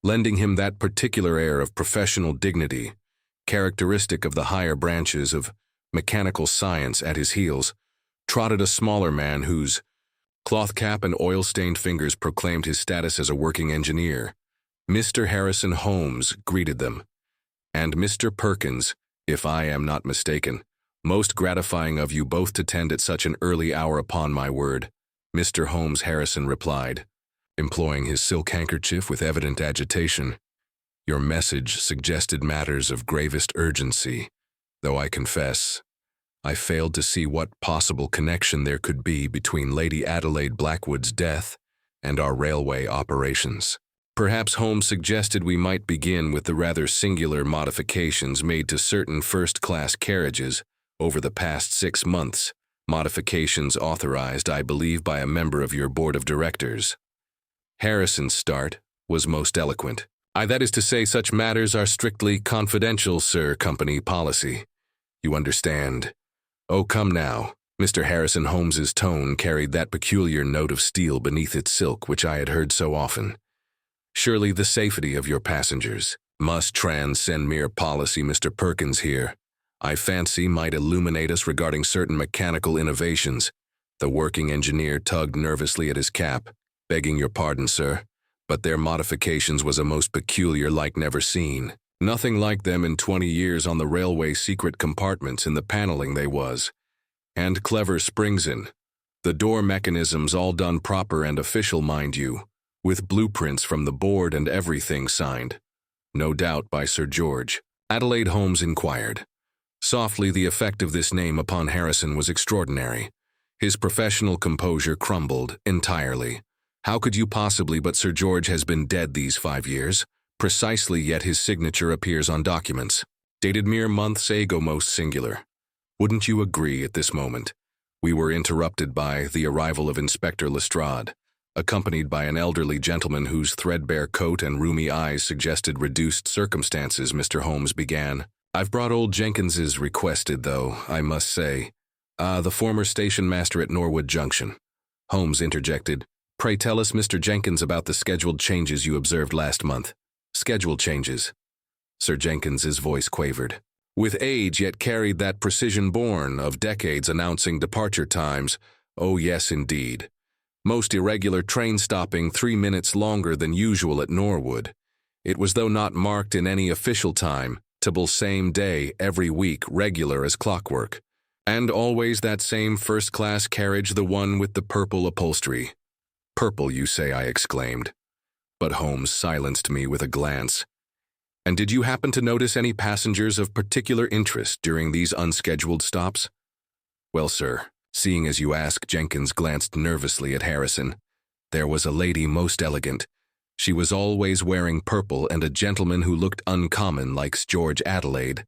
lending him that particular air of professional dignity, characteristic of the higher branches of mechanical science. At his heels trotted a smaller man whose cloth cap and oil-stained fingers proclaimed his status as a working engineer. Mr. Harrison Holmes greeted them. And Mr. Perkins, if I am not mistaken. Most gratifying of you both to tend at such an early hour, upon my word, Mr. Holmes, Harrison replied, employing his silk handkerchief with evident agitation. Your message suggested matters of gravest urgency, though I confess I failed to see what possible connection there could be between Lady Adelaide Blackwood's death and our railway operations. Perhaps Holmes suggested we might begin with the rather singular modifications made to certain first-class carriages over the past 6 months, modifications authorized, I believe, by a member of your board of directors. Harrison's start was most eloquent. That is to say, such matters are strictly confidential, sir, company policy. You understand. Oh, come now. Mr. Harrison Holmes's tone carried that peculiar note of steel beneath its silk which I had heard so often. Surely the safety of your passengers must transcend mere policy. Mr. Perkins here. I fancy might illuminate us regarding certain mechanical innovations. The working engineer tugged nervously at his cap. Begging your pardon, sir, but their modifications was a most peculiar like never seen. Nothing like them in 20 years on the railway secret compartments in the paneling they was. And clever springs in. The door mechanisms all done proper and official, mind you, with blueprints from the board and everything signed. No doubt by Sir George. Adelaide Holmes inquired. Softly, the effect of this name upon Harrison was extraordinary. His professional composure crumbled entirely. How could you possibly, but Sir George has been dead these 5 years? Precisely, yet his signature appears on documents. Dated mere months ago, most singular. Wouldn't you agree at this moment? We were interrupted by the arrival of Inspector Lestrade, accompanied by an elderly gentleman whose threadbare coat and rheumy eyes suggested reduced circumstances. Mr. Holmes began. I've brought old Jenkins's requested, though, I must say. The former station master at Norwood Junction. Holmes interjected. Pray tell us, Mr. Jenkins, about the scheduled changes you observed last month. Scheduled changes. Sir Jenkins's voice quavered. With age yet carried that precision born of decades announcing departure times. Oh yes, indeed. Most irregular train stopping 3 minutes longer than usual at Norwood. It was though not marked in any official time, table same day, every week, regular as clockwork. And always that same first-class carriage, the one with the purple upholstery. Purple, you say, I exclaimed. But Holmes silenced me with a glance. And did you happen to notice any passengers of particular interest during these unscheduled stops? Well, sir, seeing as you ask, Jenkins glanced nervously at Harrison. There was a lady most elegant. She was always wearing purple, and a gentleman who looked uncommon like George Adelaide.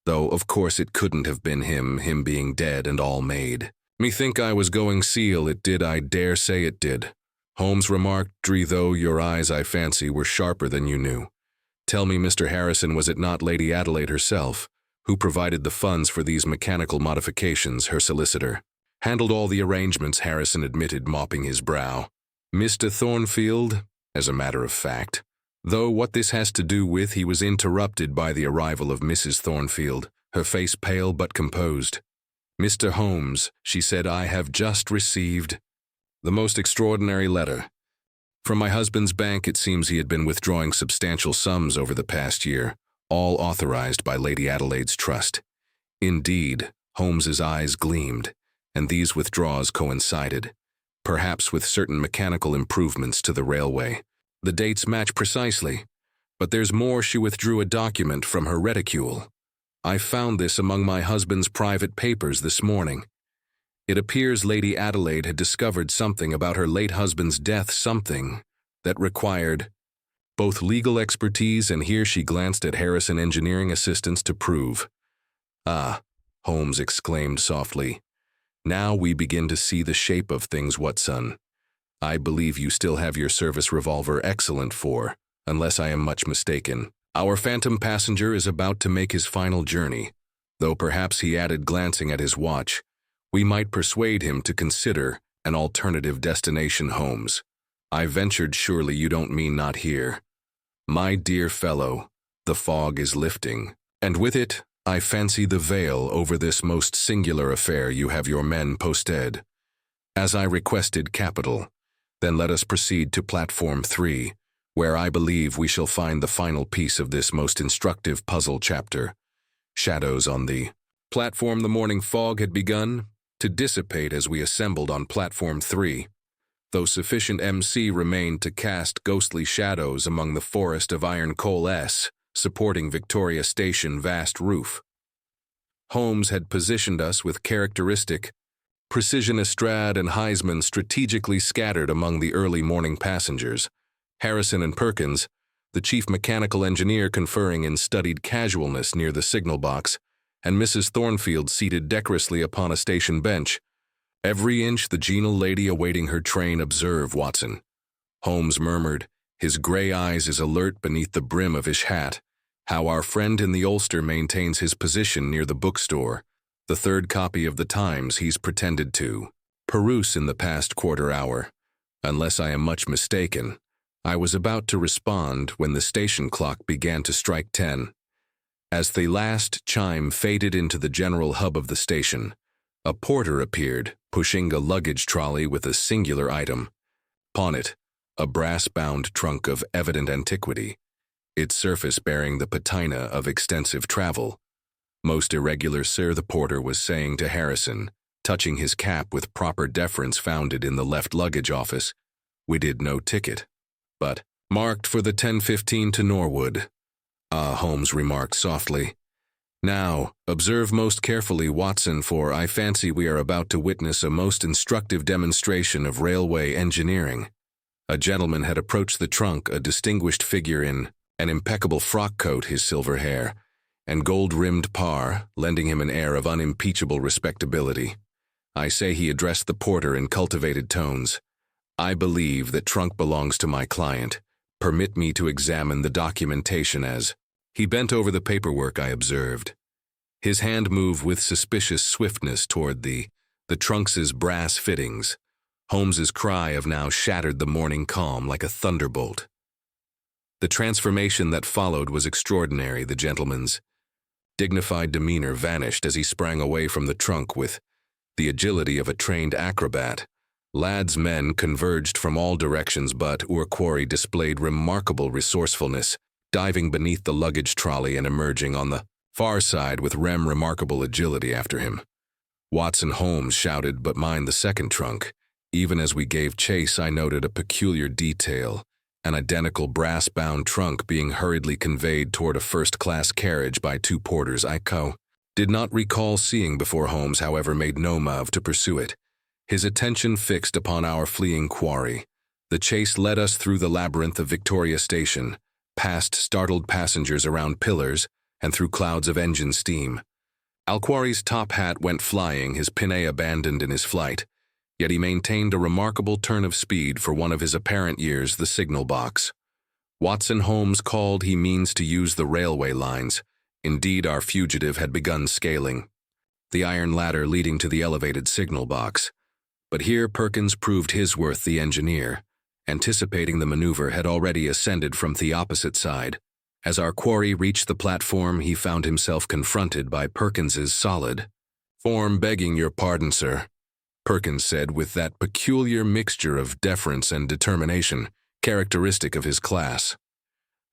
Though, of course, it couldn't have been him being dead and all made. Methink I was going seal, it did, I dare say it did. Holmes remarked, though your eyes, I fancy, were sharper than you knew. Tell me, Mr. Harrison, was it not Lady Adelaide herself, who provided the funds for these mechanical modifications, her solicitor? Handled all the arrangements, Harrison admitted, mopping his brow. Mr. Thornfield, as a matter of fact. Though what this has to do with, he was interrupted by the arrival of Mrs. Thornfield, her face pale but composed. Mr. Holmes, she said, I have just received the most extraordinary letter. From my husband's bank, it seems he had been withdrawing substantial sums over the past year, all authorized by Lady Adelaide's trust. Indeed, Holmes's eyes gleamed, and these withdrawals coincided, perhaps with certain mechanical improvements to the railway. The dates match precisely, but there's more. She withdrew a document from her reticule. I found this among my husband's private papers this morning. It appears Lady Adelaide had discovered something about her late husband's death, something that required both legal expertise and, here she glanced at Harrison, engineering assistance to prove. Ah, Holmes exclaimed softly. Now we begin to see the shape of things, Watson. I believe you still have your service revolver, excellent for, unless I am much mistaken. Our phantom passenger is about to make his final journey, though perhaps, he added, glancing at his watch, we might persuade him to consider an alternative destination. Holmes, I ventured, surely you don't mean not here. My dear fellow, the fog is lifting, and with it, I fancy, the veil over this most singular affair. You have your men posted. As I requested, capital. Then let us proceed to Platform 3, where I believe we shall find the final piece of this most instructive puzzle chapter. Shadows on the platform. The morning fog had begun to dissipate as we assembled on Platform 3, though sufficient MC remained to cast ghostly shadows among the forest of iron coal supporting Victoria Station vast roof. Holmes had positioned us with characteristic precision. Lestrade and Heisman strategically scattered among the early morning passengers, Harrison and Perkins, the chief mechanical engineer, conferring in studied casualness near the signal box, and Mrs. Thornfield seated decorously upon a station bench. Every inch the genial lady awaiting her train. Observe, Watson, Holmes murmured, his gray eyes as alert beneath the brim of his hat, how our friend in the ulster maintains his position near the bookstore, the third copy of the Times he's pretended to peruse in the past quarter hour. Unless I am much mistaken, I was about to respond when the station clock began to strike 10. As the last chime faded into the general hub of the station, a porter appeared, pushing a luggage trolley with a singular item. Upon it, a brass-bound trunk of evident antiquity, its surface bearing the patina of extensive travel. "Most irregular, sir," the porter was saying to Harrison, touching his cap with proper deference founded in the left luggage office. "We did no ticket, but marked for the 10:15 to Norwood." "Ah," Holmes remarked softly. "Now, observe most carefully, Watson, for I fancy we are about to witness a most instructive demonstration of railway engineering." A gentleman had approached the trunk, a distinguished figure in an impeccable frock coat, his silver hair, and gold-rimmed par, lending him an air of unimpeachable respectability. I say, he addressed the porter in cultivated tones, "I believe that trunk belongs to my client. Permit me to examine the documentation as—" He bent over the paperwork, I observed. His hand moved with suspicious swiftness toward the trunk's brass fittings. Holmes's cry of now shattered the morning calm like a thunderbolt. The transformation that followed was extraordinary. The gentleman's dignified demeanor vanished as he sprang away from the trunk with the agility of a trained acrobat. Ladd's men converged from all directions, but Urquhart displayed remarkable resourcefulness, diving beneath the luggage trolley and emerging on the far side with remarkable agility after him. Watson, Holmes shouted, "But mind the second trunk." Even as we gave chase, I noted a peculiar detail, an identical brass-bound trunk being hurriedly conveyed toward a first-class carriage by two porters I did not recall seeing before. Holmes, however, made no move to pursue it, his attention fixed upon our fleeing quarry. The chase led us through the labyrinth of Victoria Station, past startled passengers around pillars, and through clouds of engine steam. Alquari's top hat went flying, his pinnae abandoned in his flight, yet he maintained a remarkable turn of speed for one of his apparent years, the signal box. "Watson," Holmes called, "he means to use the railway lines." Indeed, our fugitive had begun scaling the iron ladder leading to the elevated signal box. But here Perkins proved his worth. The engineer, anticipating the maneuver, had already ascended from the opposite side. As our quarry reached the platform, he found himself confronted by Perkins's solid form. "Begging your pardon, sir," Perkins said with that peculiar mixture of deference and determination characteristic of his class,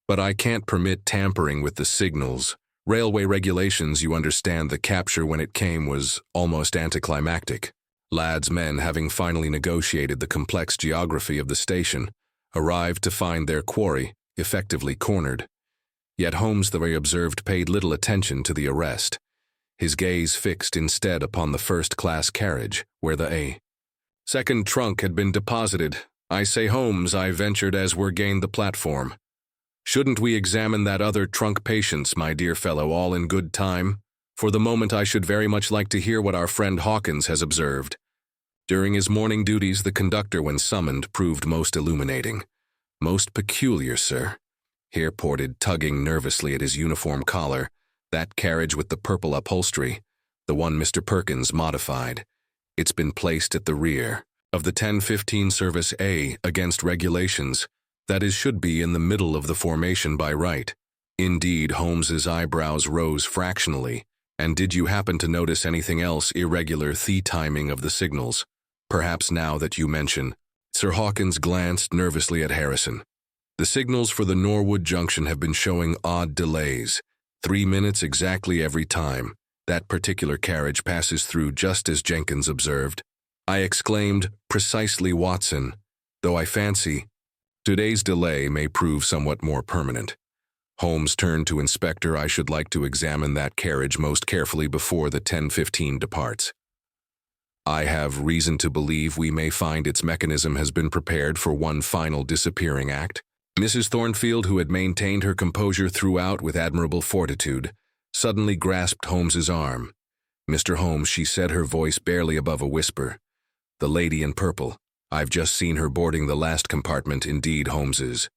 "but I can't permit tampering with the signals. Railway regulations, you understand." The capture, when it came, was almost anticlimactic. Ladd's men, having finally negotiated the complex geography of the station, arrived to find their quarry effectively cornered. Yet Holmes, they observed, paid little attention to the arrest, his gaze fixed instead upon the first-class carriage, where the second trunk had been deposited. "I say, Holmes," I ventured as we gained the platform, "shouldn't we examine that other trunk, patience, my dear fellow, all in good time? For the moment I should very much like to hear what our friend Hawkins has observed." During his morning duties, the conductor, when summoned, proved most illuminating. "Most peculiar, sir," he reported, tugging nervously at his uniform collar. "That carriage with the purple upholstery, the one Mr. Perkins modified, it's been placed at the rear of the 10:15 service A against regulations. That is, should be in the middle of the formation by right." Indeed, Holmes's eyebrows rose fractionally. "And did you happen to notice anything else irregular? The timing of the signals, perhaps, now that you mention." Sir Hawkins glanced nervously at Harrison. "The signals for the Norwood Junction have been showing odd delays, 3 minutes exactly every time that particular carriage passes through, just as Jenkins observed." I exclaimed, "Precisely, Watson, though I fancy today's delay may prove somewhat more permanent." Holmes turned to Inspector. "I should like to examine that carriage most carefully before the 10:15 departs. I have reason to believe we may find its mechanism has been prepared for one final disappearing act." Mrs. Thornfield, who had maintained her composure throughout with admirable fortitude, suddenly grasped Holmes's arm. "Mr. Holmes," she said, her voice barely above a whisper, "the lady in purple. I've just seen her boarding the last compartment." Indeed, Holmes's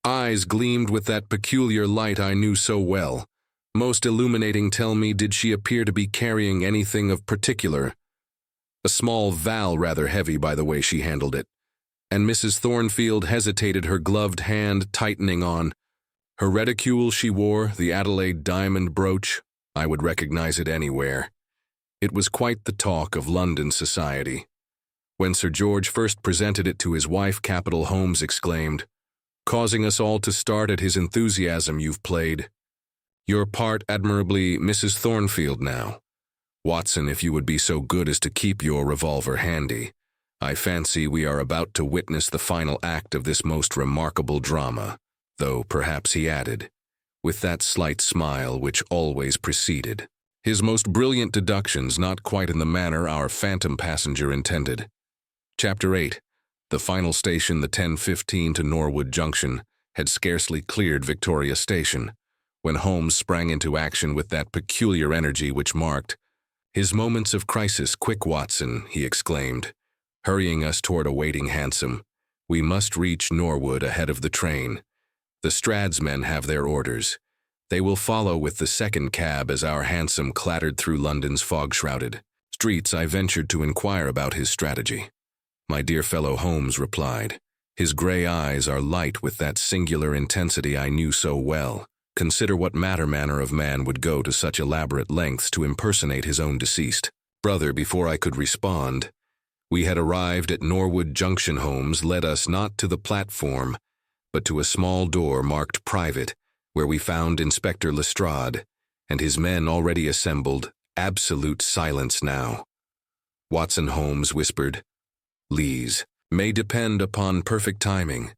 eyes gleamed with that peculiar light I knew so well. "Most illuminating. Tell me, did she appear to be carrying anything of particular?" "A small valve, rather heavy by the way she handled it." And Mrs. Thornfield hesitated, her gloved hand tightening on Her reticule she wore, the Adelaide diamond brooch, I would recognize it anywhere. It was quite the talk of London society. When Sir George first presented it to his wife, Capital Holmes exclaimed, causing us all to start at his enthusiasm. You've played your part admirably, Mrs. Thornfield. Now, Watson, if you would be so good as to keep your revolver handy. I fancy we are about to witness the final act of this most remarkable drama, though perhaps he added, with that slight smile which always preceded his most brilliant deductions, not quite in the manner our phantom passenger intended. Chapter 8. The final station, the 10:15 to Norwood Junction, had scarcely cleared Victoria Station, when Holmes sprang into action with that peculiar energy which marked his moments of crisis. Quick, Watson, he exclaimed, hurrying us toward a waiting hansom. We must reach Norwood ahead of the train. The Strads men have their orders. They will follow with the second cab as our hansom clattered through London's fog-shrouded streets. I ventured to inquire about his strategy. My dear fellow, Holmes replied. His gray eyes are light with that singular intensity I knew so well. Consider what manner of man would go to such elaborate lengths to impersonate his own deceased brother. Before I could respond, we had arrived at Norwood Junction. Holmes led us not to the platform, but to a small door marked private, where we found Inspector Lestrade and his men already assembled. Absolute silence now. Watson, Holmes whispered, Lees may depend upon perfect timing.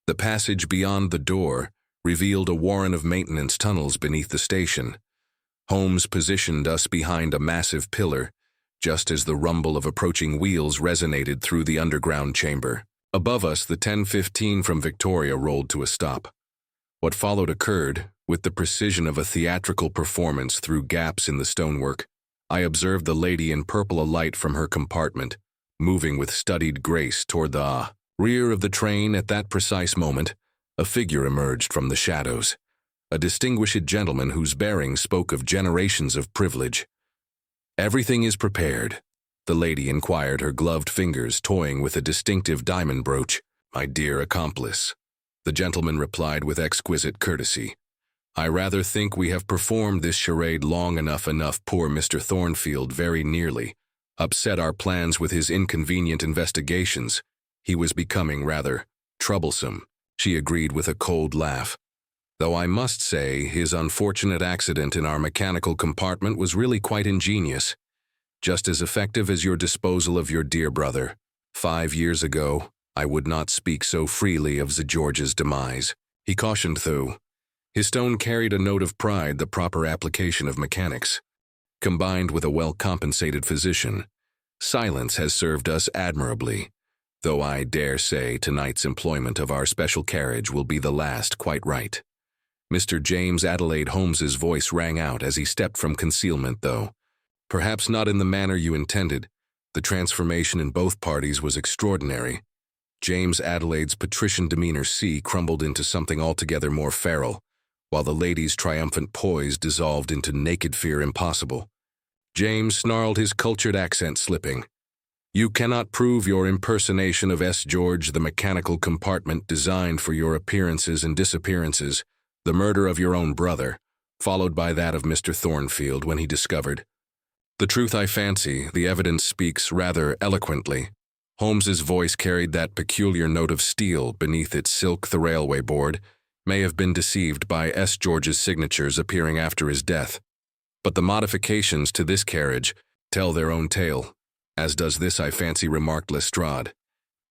The passage beyond the door revealed a warren of maintenance tunnels beneath the station. Holmes positioned us behind a massive pillar, just as the rumble of approaching wheels resonated through the underground chamber. Above us, the 10:15 from Victoria rolled to a stop. What followed occurred with the precision of a theatrical performance through gaps in the stonework. I observed the lady in purple alight from her compartment, moving with studied grace toward the rear of the train. At that precise moment, a figure emerged from the shadows, a distinguished gentleman whose bearing spoke of generations of privilege. Everything is prepared, the lady inquired, her gloved fingers toying with a distinctive diamond brooch. My dear accomplice, the gentleman replied with exquisite courtesy. I rather think we have performed this charade long enough. Poor Mr. Thornfield very nearly upset our plans with his inconvenient investigations. He was becoming rather troublesome, she agreed with a cold laugh. Though I must say his unfortunate accident in our mechanical compartment was really quite ingenious, just as effective as your disposal of your dear brother. 5 years ago, I would not speak so freely of Sir George's demise, he cautioned, though his tone carried a note of pride. The proper application of mechanics, combined with a well-compensated physician, silence has served us admirably, though I dare say tonight's employment of our special carriage will be the last. Quite right. Mr. James Adelaide Holmes's voice rang out as he stepped from concealment, though perhaps not in the manner you intended. The transformation in both parties was extraordinary. James Adelaide's patrician demeanor crumbled into something altogether more feral, while the lady's triumphant poise dissolved into naked fear. Impossible. James snarled, his cultured accent slipping. You cannot prove your impersonation of S. George, the mechanical compartment designed for your appearances and disappearances, the murder of your own brother, followed by that of Mr. Thornfield when he discovered the truth. I fancy the evidence speaks rather eloquently. Holmes's voice carried that peculiar note of steel beneath its silk. The railway board may have been deceived by S. George's signatures appearing after his death, but the modifications to this carriage tell their own tale, as does this, I fancy, remarked Lestrade.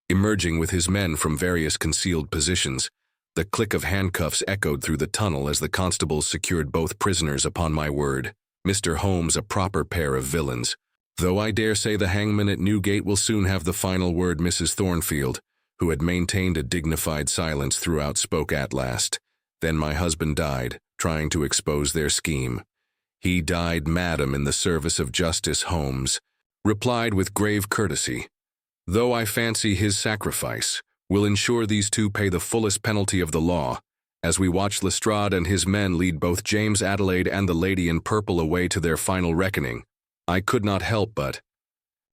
Emerging with his men from various concealed positions, the click of handcuffs echoed through the tunnel as the constables secured both prisoners. Upon my word, Mr. Holmes, a proper pair of villains, though I dare say the hangman at Newgate will soon have the final word. Mrs. Thornfield, who had maintained a dignified silence throughout, spoke at last. Then my husband died, trying to expose their scheme. He died, madam, in the service of justice, Holmes replied with grave courtesy, though I fancy his sacrifice will ensure these two pay the fullest penalty of the law. As we watched Lestrade and his men lead both James Adelaide and the lady in purple away to their final reckoning, I could not help but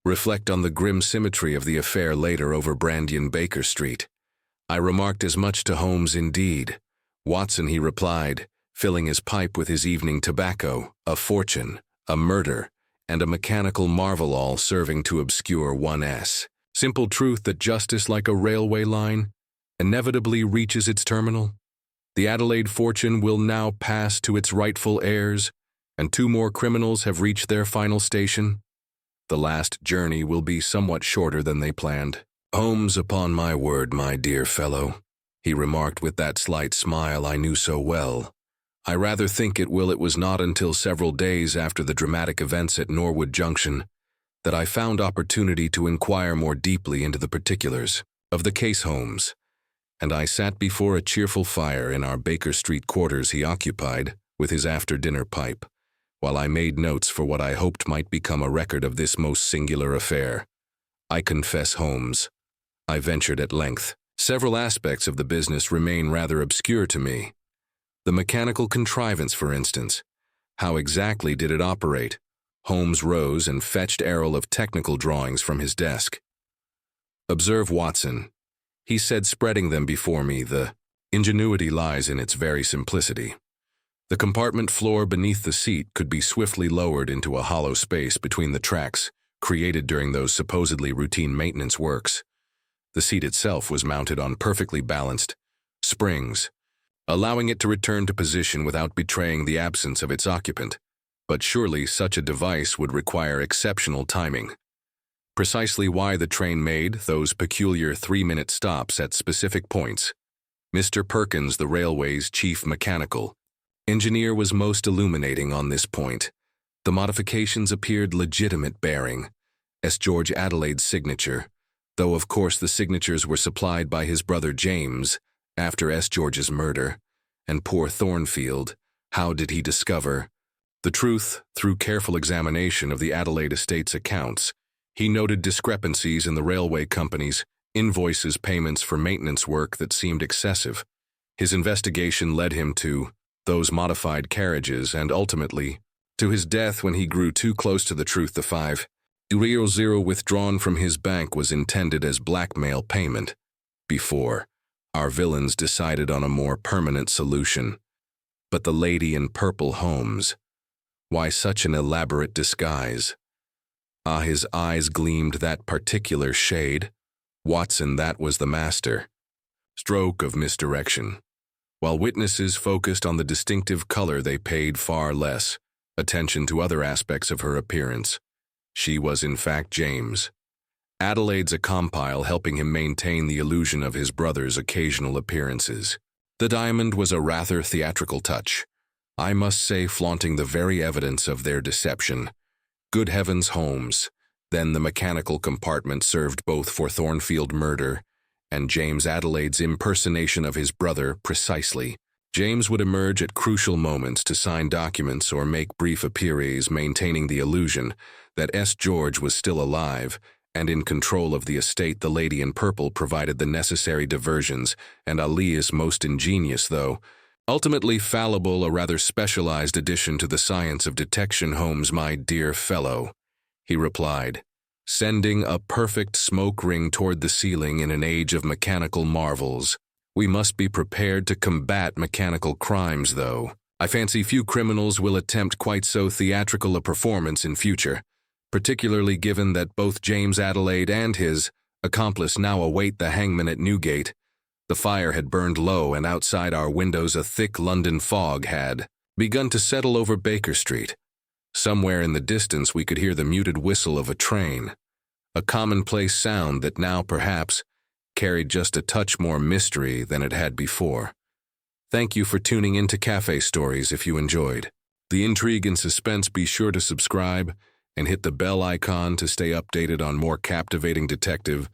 reflect on the grim symmetry of the affair later over Brandy and Baker Street. I remarked as much to Holmes. Indeed, Watson, he replied, filling his pipe with his evening tobacco, a fortune, a murder, and a mechanical marvel all serving to obscure one S. Simple truth that justice, like a railway line, inevitably reaches its terminal. The Adelaide fortune will now pass to its rightful heirs, and 2 more criminals have reached their final station. The last journey will be somewhat shorter than they planned. Holmes, upon my word, my dear fellow, he remarked with that slight smile I knew so well. I rather think it was not until several days after the dramatic events at Norwood Junction that I found opportunity to inquire more deeply into the particulars of the case, Holmes, and I sat before a cheerful fire in our Baker Street quarters he occupied with his after-dinner pipe, while I made notes for what I hoped might become a record of this most singular affair. I confess, Holmes, I ventured at length, several aspects of the business remain rather obscure to me. The mechanical contrivance, for instance. How exactly did it operate? Holmes rose and fetched a roll of technical drawings from his desk. Observe, Watson, he said, spreading them before me. The ingenuity lies in its very simplicity. The compartment floor beneath the seat could be swiftly lowered into a hollow space between the tracks created during those supposedly routine maintenance works. The seat itself was mounted on perfectly balanced springs, allowing it to return to position without betraying the absence of its occupant. But surely such a device would require exceptional timing. Precisely why the train made those peculiar 3-minute stops at specific points. Mr. Perkins, the railway's chief mechanical engineer, was most illuminating on this point. The modifications appeared legitimate, bearing S. George Adelaide's signature, though of course the signatures were supplied by his brother James after S. George's murder. And poor Thornfield, how did he discover the truth? Through careful examination of the Adelaide estate's accounts, he noted discrepancies in the railway company's invoices, payments for maintenance work that seemed excessive. His investigation led him to those modified carriages and ultimately to his death when he grew too close to the truth. The $5,000 withdrawn from his bank was intended as blackmail payment. Before, our villains decided on a more permanent solution. But the lady in purple, Holmes, why such an elaborate disguise? Ah, his eyes gleamed that particular shade. Watson, that was the master stroke of misdirection. While witnesses focused on the distinctive color, they paid far less attention to other aspects of her appearance. She was in fact James Adelaide's accomplice, helping him maintain the illusion of his brother's occasional appearances. The diamond was a rather theatrical touch, I must say, flaunting the very evidence of their deception. Good heavens, Holmes, then the mechanical compartment served both for Thornfield murder and James Adelaide's impersonation of his brother. Precisely. James would emerge at crucial moments to sign documents or make brief appearances, maintaining the illusion that S. George was still alive and in control of the estate. The lady in purple provided the necessary diversions, and alias most ingenious, though ultimately fallible, a rather specialized addition to the science of detection. Holmes, my dear fellow, he replied, sending a perfect smoke ring toward the ceiling. In an age of mechanical marvels, we must be prepared to combat mechanical crimes, though. I fancy few criminals will attempt quite so theatrical a performance in future, particularly given that both James Adelaide and his accomplice now await the hangman at Newgate. The fire had burned low, and outside our windows a thick London fog had begun to settle over Baker Street. Somewhere in the distance we could hear the muted whistle of a train, a commonplace sound that now perhaps carried just a touch more mystery than it had before. Thank you for tuning in to Cafe Stories. If you enjoyed the intrigue and suspense, be sure to subscribe and hit the bell icon to stay updated on more captivating detective